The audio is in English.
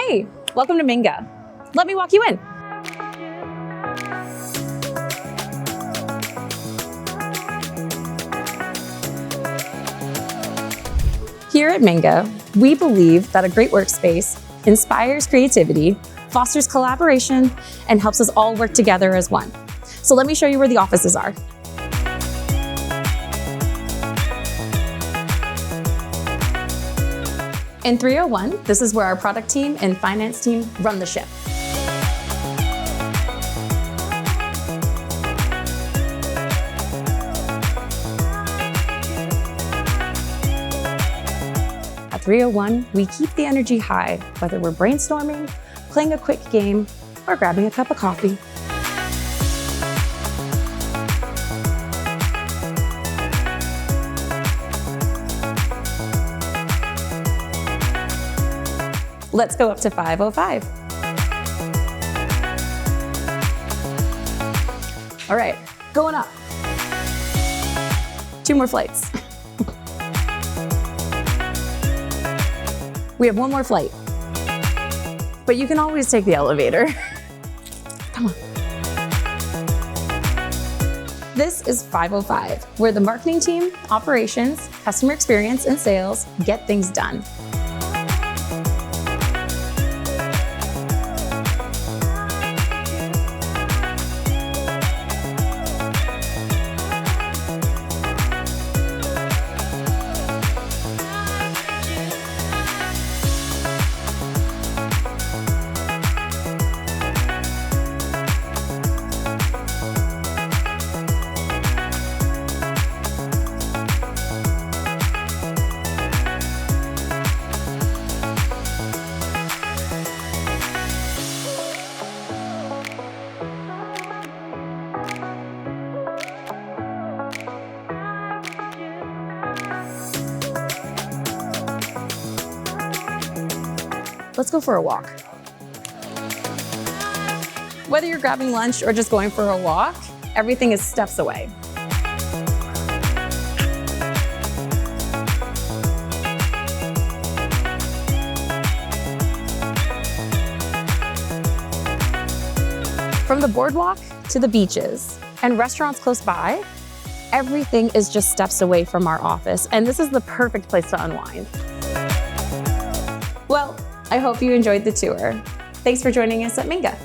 Hey, welcome to Minga. Let me walk you in. Here at Minga, we believe that a great workspace inspires creativity, fosters collaboration, and helps us all work together as one. So let me show you where the offices are. In 301, this is where our product team and finance team run the ship. At 301, we keep the energy high, whether we're brainstorming, playing a quick game, or grabbing a cup of coffee. Let's go up to 505. All right, going up. 2 more flights. We have 1 more flight, but you can always take the elevator. Come on. This is 505, where the marketing team, operations, customer experience, and sales get things done. Let's go for a walk. Whether you're grabbing lunch or just going for a walk, everything is steps away. From the boardwalk to the beaches and restaurants close by, everything is just steps away from our office, and this is the perfect place to unwind. Well, I hope you enjoyed the tour. Thanks for joining us at Minga.